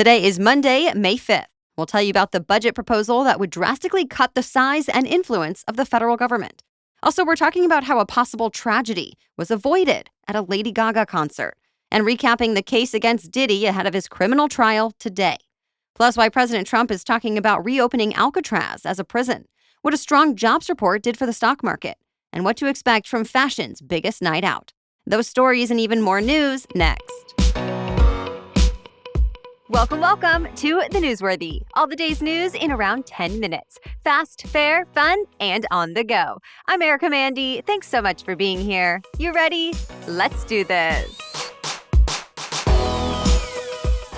Today is Monday, May 5th. We'll tell you about the budget proposal that would drastically cut the size and influence of the federal government. Also, we're talking about how a possible tragedy was avoided at a Lady Gaga concert and recapping the case against Diddy ahead of his criminal trial today. Plus, why President Trump is talking about reopening Alcatraz as a prison, what a strong jobs report did for the stock market, and what to expect from fashion's biggest night out. Those stories and even more news next. Welcome to The Newsworthy. All the day's news in around 10 minutes. Fast, fair, fun, and on the go. I'm Erica Mandy. Thanks so much for being here. You ready? Let's do this.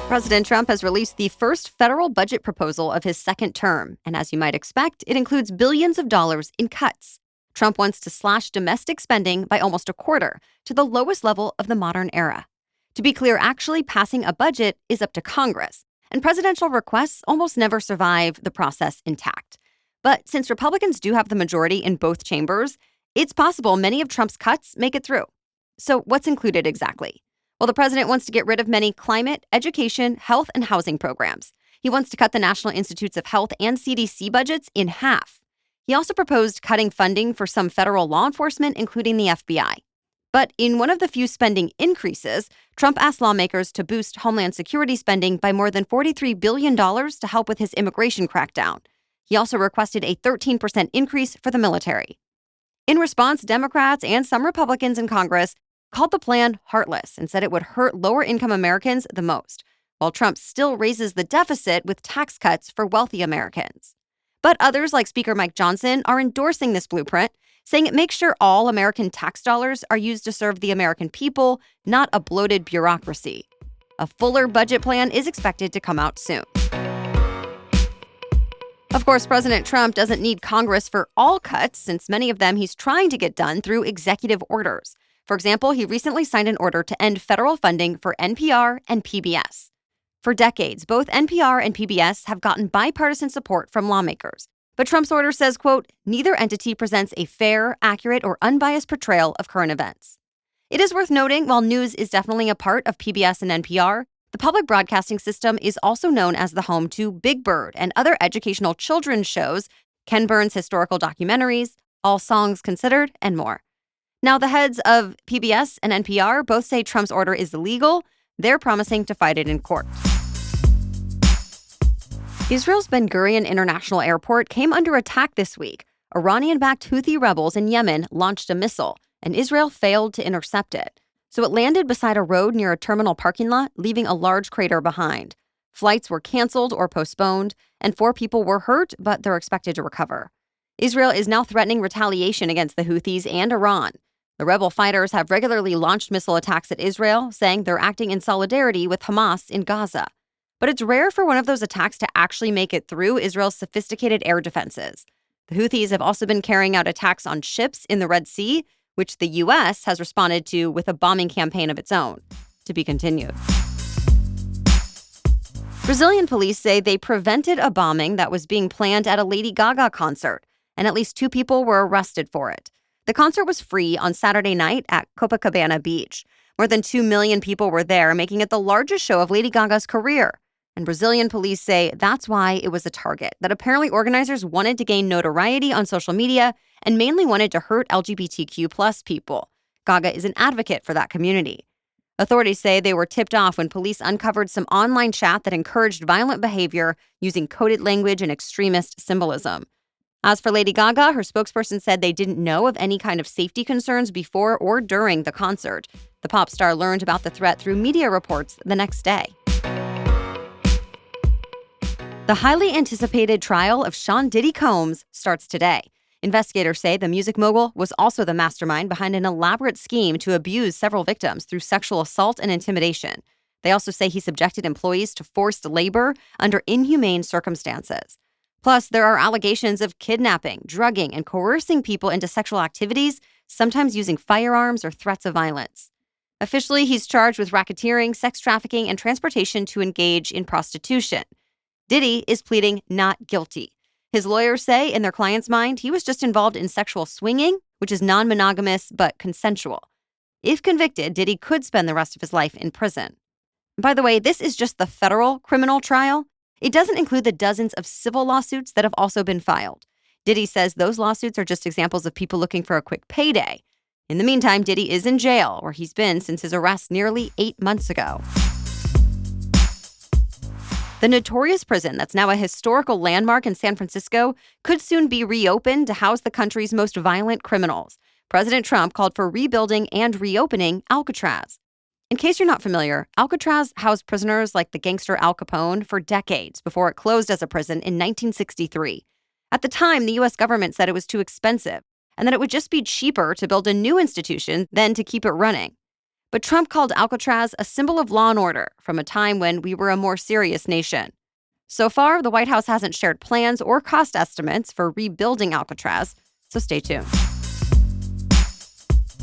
President Trump has released the first federal budget proposal of his second term, and as you might expect, it includes billions of dollars in cuts. Trump wants to slash domestic spending by almost a quarter, to the lowest level of the modern era. To be clear, actually passing a budget is up to Congress, and presidential requests almost never survive the process intact. But since Republicans do have the majority in both chambers, it's possible many of Trump's cuts make it through. So what's included exactly? Well, the president wants to get rid of many climate, education, health, and housing programs. He wants to cut the National Institutes of Health and CDC budgets in half. He also proposed cutting funding for some federal law enforcement, including the FBI. But in one of the few spending increases, Trump asked lawmakers to boost Homeland Security spending by more than $43 billion to help with his immigration crackdown. He also requested a 13% increase for the military. In response, Democrats and some Republicans in Congress called the plan heartless and said it would hurt lower-income Americans the most, while Trump still raises the deficit with tax cuts for wealthy Americans. But others, like Speaker Mike Johnson, are endorsing this blueprint, saying it makes sure all American tax dollars are used to serve the American people, not a bloated bureaucracy. A fuller budget plan is expected to come out soon. Of course, President Trump doesn't need Congress for all cuts, since many of them he's trying to get done through executive orders. For example, he recently signed an order to end federal funding for NPR and PBS. For decades, both NPR and PBS have gotten bipartisan support from lawmakers. But Trump's order says, quote, neither entity presents a fair, accurate, or unbiased portrayal of current events. It is worth noting, while news is definitely a part of PBS and NPR, the public broadcasting system is also known as the home to Big Bird and other educational children's shows, Ken Burns' historical documentaries, All Songs Considered, and more. Now, the heads of PBS and NPR both say Trump's order is illegal. They're promising to fight it in court. Israel's Ben Gurion International Airport came under attack this week. Iranian-backed Houthi rebels in Yemen launched a missile, and Israel failed to intercept it. So it landed beside a road near a terminal parking lot, leaving a large crater behind. Flights were canceled or postponed, and 4 people were hurt, but they're expected to recover. Israel is now threatening retaliation against the Houthis and Iran. The rebel fighters have regularly launched missile attacks at Israel, saying they're acting in solidarity with Hamas in Gaza. But it's rare for one of those attacks to actually make it through Israel's sophisticated air defenses. The Houthis have also been carrying out attacks on ships in the Red Sea, which the U.S. has responded to with a bombing campaign of its own. To be continued. Brazilian police say they prevented a bombing that was being planned at a Lady Gaga concert, and at least 2 people were arrested for it. The concert was free on Saturday night at Copacabana Beach. More than 2 million people were there, making it the largest show of Lady Gaga's career. And Brazilian police say that's why it was a target, that apparently organizers wanted to gain notoriety on social media and mainly wanted to hurt LGBTQ+ people. Gaga is an advocate for that community. Authorities say they were tipped off when police uncovered some online chat that encouraged violent behavior using coded language and extremist symbolism. As for Lady Gaga, her spokesperson said they didn't know of any kind of safety concerns before or during the concert. The pop star learned about the threat through media reports the next day. The highly anticipated trial of Sean Diddy Combs starts today. Investigators say the music mogul was also the mastermind behind an elaborate scheme to abuse several victims through sexual assault and intimidation. They also say he subjected employees to forced labor under inhumane circumstances. Plus, there are allegations of kidnapping, drugging, and coercing people into sexual activities, sometimes using firearms or threats of violence. Officially, he's charged with racketeering, sex trafficking, and transportation to engage in prostitution. Diddy is pleading not guilty. His lawyers say, in their client's mind, he was just involved in sexual swinging, which is non-monogamous but consensual. If convicted, Diddy could spend the rest of his life in prison. By the way, this is just the federal criminal trial. It doesn't include the dozens of civil lawsuits that have also been filed. Diddy says those lawsuits are just examples of people looking for a quick payday. In the meantime, Diddy is in jail, where he's been since his arrest nearly 8 months ago. The notorious prison that's now a historical landmark in San Francisco could soon be reopened to house the country's most violent criminals. President Trump called for rebuilding and reopening Alcatraz. In case you're not familiar, Alcatraz housed prisoners like the gangster Al Capone for decades before it closed as a prison in 1963. At the time, the U.S. government said it was too expensive and that it would just be cheaper to build a new institution than to keep it running. But Trump called Alcatraz a symbol of law and order from a time when we were a more serious nation. So far, the White House hasn't shared plans or cost estimates for rebuilding Alcatraz, so stay tuned.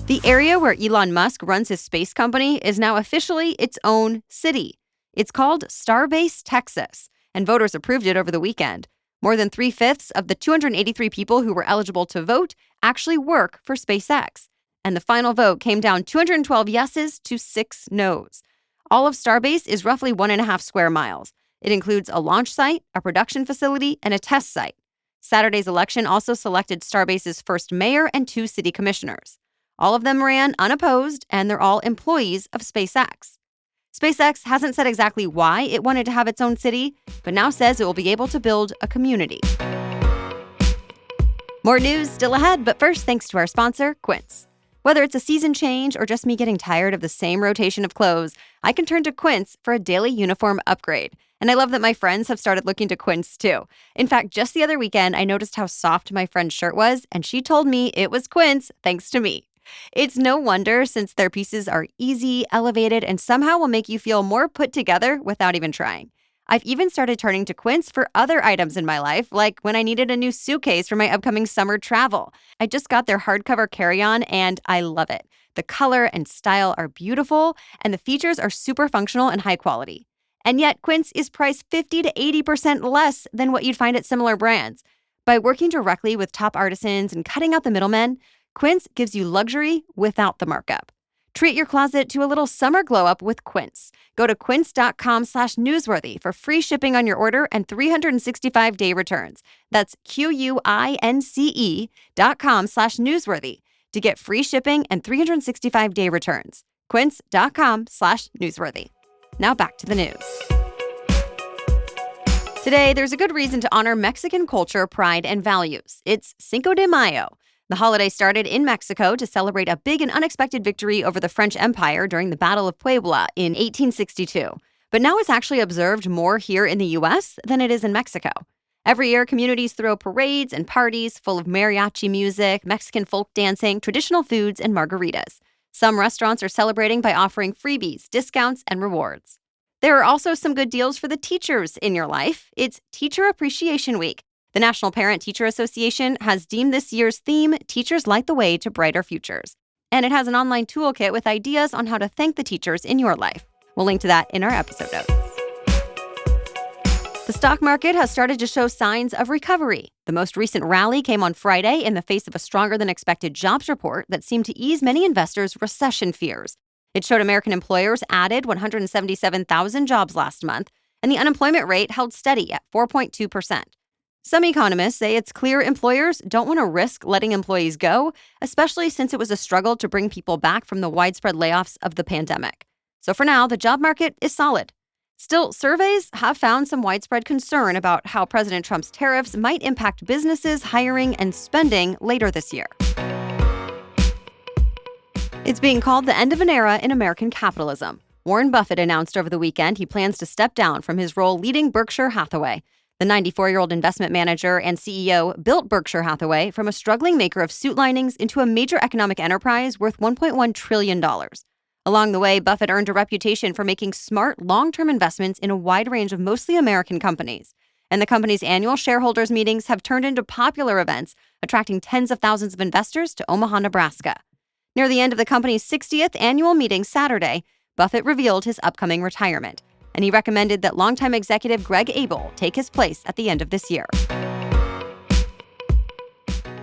The area where Elon Musk runs his space company is now officially its own city. It's called Starbase, Texas, and voters approved it over the weekend. More than 3/5 of the 283 people who were eligible to vote actually work for SpaceX. And the final vote came down 212 yeses to 6 noes. All of Starbase is roughly 1.5 square miles. It includes a launch site, a production facility, and a test site. Saturday's election also selected Starbase's first mayor and 2 city commissioners. All of them ran unopposed, and they're all employees of SpaceX. SpaceX hasn't said exactly why it wanted to have its own city, but now says it will be able to build a community. More news still ahead, but first, thanks to our sponsor, Quince. Whether it's a season change or just me getting tired of the same rotation of clothes, I can turn to Quince for a daily uniform upgrade. And I love that my friends have started looking to Quince too. In fact, just the other weekend, I noticed how soft my friend's shirt was, and she told me it was Quince thanks to me. It's no wonder, since their pieces are easy, elevated, and somehow will make you feel more put together without even trying. I've even started turning to Quince for other items in my life, like when I needed a new suitcase for my upcoming summer travel. I just got their hardcover carry-on, and I love it. The color and style are beautiful, and the features are super functional and high quality. And yet, Quince is priced 50 to 80% less than what you'd find at similar brands. By working directly with top artisans and cutting out the middlemen, Quince gives you luxury without the markup. Treat your closet to a little summer glow up with Quince. Go to quince.com/newsworthy for free shipping on your order and 365-day returns. That's QUINCE.com/newsworthy to get free shipping and 365-day returns. Quince.com/newsworthy. Now back to the news. Today, there's a good reason to honor Mexican culture, pride, and values. It's Cinco de Mayo. The holiday started in Mexico to celebrate a big and unexpected victory over the French Empire during the Battle of Puebla in 1862. But now it's actually observed more here in the U.S. than it is in Mexico. Every year, communities throw parades and parties full of mariachi music, Mexican folk dancing, traditional foods, and margaritas. Some restaurants are celebrating by offering freebies, discounts, and rewards. There are also some good deals for the teachers in your life. It's Teacher Appreciation Week. The National Parent-Teacher Association has deemed this year's theme Teachers Light the Way to Brighter Futures. And it has an online toolkit with ideas on how to thank the teachers in your life. We'll link to that in our episode notes. The stock market has started to show signs of recovery. The most recent rally came on Friday in the face of a stronger-than-expected jobs report that seemed to ease many investors' recession fears. It showed American employers added 177,000 jobs last month, and the unemployment rate held steady at 4.2%. Some economists say it's clear employers don't want to risk letting employees go, especially since it was a struggle to bring people back from the widespread layoffs of the pandemic. So for now, the job market is solid. Still, surveys have found some widespread concern about how President Trump's tariffs might impact businesses, hiring, and spending later this year. It's being called the end of an era in American capitalism. Warren Buffett announced over the weekend he plans to step down from his role leading Berkshire Hathaway. The 94-year-old investment manager and CEO built Berkshire Hathaway from a struggling maker of suit linings into a major economic enterprise worth $1.1 trillion. Along the way, Buffett earned a reputation for making smart, long-term investments in a wide range of mostly American companies. And the company's annual shareholders' meetings have turned into popular events, attracting tens of thousands of investors to Omaha, Nebraska. Near the end of the company's 60th annual meeting Saturday, Buffett revealed his upcoming retirement, and he recommended that longtime executive Greg Abel take his place at the end of this year.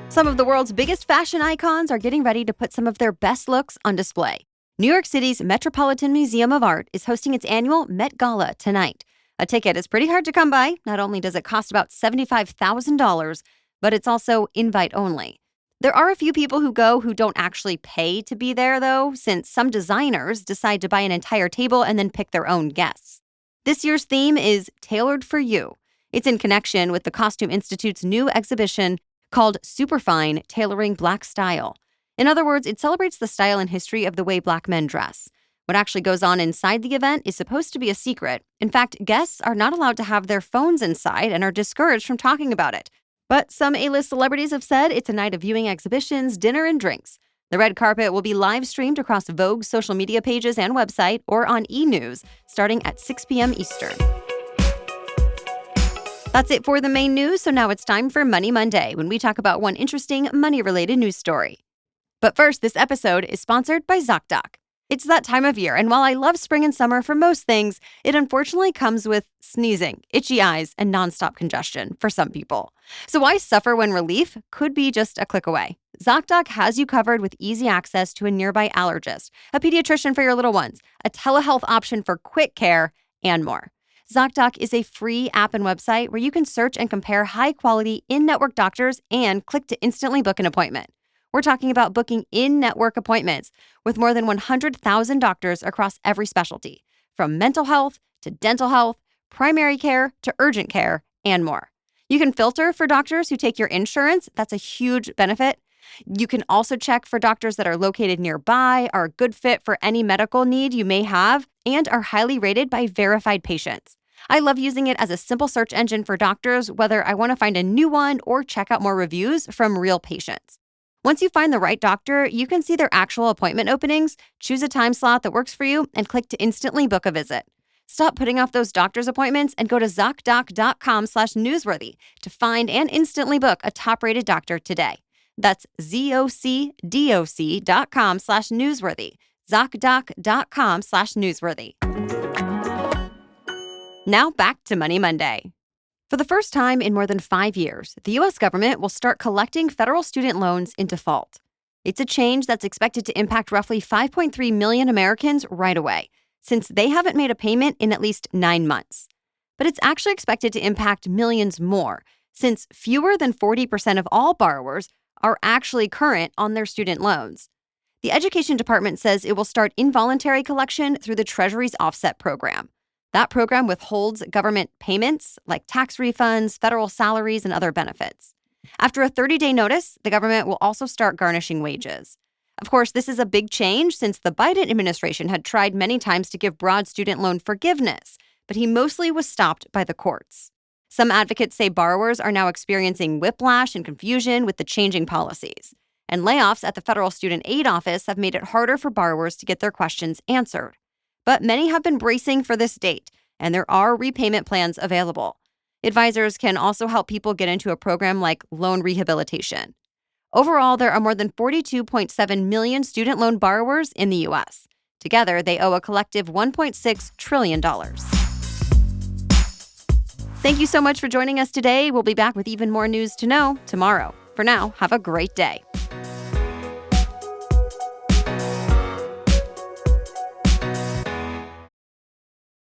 Some of the world's biggest fashion icons are getting ready to put some of their best looks on display. New York City's Metropolitan Museum of Art is hosting its annual Met Gala tonight. A ticket is pretty hard to come by. Not only does it cost about $75,000, but it's also invite only. There are a few people who go who don't actually pay to be there, though, since some designers decide to buy an entire table and then pick their own guests. This year's theme is Tailored for You. It's in connection with the Costume Institute's new exhibition called Superfine Tailoring Black Style. In other words, it celebrates the style and history of the way Black men dress. What actually goes on inside the event is supposed to be a secret. In fact, guests are not allowed to have their phones inside and are discouraged from talking about it. But some A-list celebrities have said it's a night of viewing exhibitions, dinner, and drinks. The red carpet will be live streamed across Vogue's social media pages and website or on E! News starting at 6 p.m. Eastern. That's it for the main news, so now it's time for Money Monday, when we talk about one interesting money-related news story. But first, this episode is sponsored by ZocDoc. It's that time of year, and while I love spring and summer for most things, it unfortunately comes with sneezing, itchy eyes, and nonstop congestion for some people. So why suffer when relief could be just a click away? ZocDoc has you covered with easy access to a nearby allergist, a pediatrician for your little ones, a telehealth option for quick care, and more. ZocDoc is a free app and website where you can search and compare high-quality in-network doctors and click to instantly book an appointment. We're talking about booking in-network appointments with more than 100,000 doctors across every specialty, from mental health to dental health, primary care to urgent care, and more. You can filter for doctors who take your insurance. That's a huge benefit. You can also check for doctors that are located nearby, are a good fit for any medical need you may have, and are highly rated by verified patients. I love using it as a simple search engine for doctors, whether I want to find a new one or check out more reviews from real patients. Once you find the right doctor, you can see their actual appointment openings, choose a time slot that works for you, and click to instantly book a visit. Stop putting off those doctor's appointments and go to ZocDoc.com/newsworthy to find and instantly book a top-rated doctor today. That's ZocDoc.com/newsworthy. ZocDoc.com/newsworthy. Now back to Money Monday. For the first time in more than 5 years, the U.S. government will start collecting federal student loans in default. It's a change that's expected to impact roughly 5.3 million Americans right away, since they haven't made a payment in at least 9 months. But it's actually expected to impact millions more, since fewer than 40% of all borrowers are actually current on their student loans. The Education Department says it will start involuntary collection through the Treasury's offset program. That program withholds government payments like tax refunds, federal salaries, and other benefits. After a 30-day notice, the government will also start garnishing wages. Of course, this is a big change since the Biden administration had tried many times to give broad student loan forgiveness, but he mostly was stopped by the courts. Some advocates say borrowers are now experiencing whiplash and confusion with the changing policies. And layoffs at the Federal Student Aid Office have made it harder for borrowers to get their questions answered. But many have been bracing for this date, and there are repayment plans available. Advisors can also help people get into a program like loan rehabilitation. Overall, there are more than 42.7 million student loan borrowers in the U.S. Together, they owe a collective $1.6 trillion. Thank you so much for joining us today. We'll be back with even more news to know tomorrow. For now, have a great day.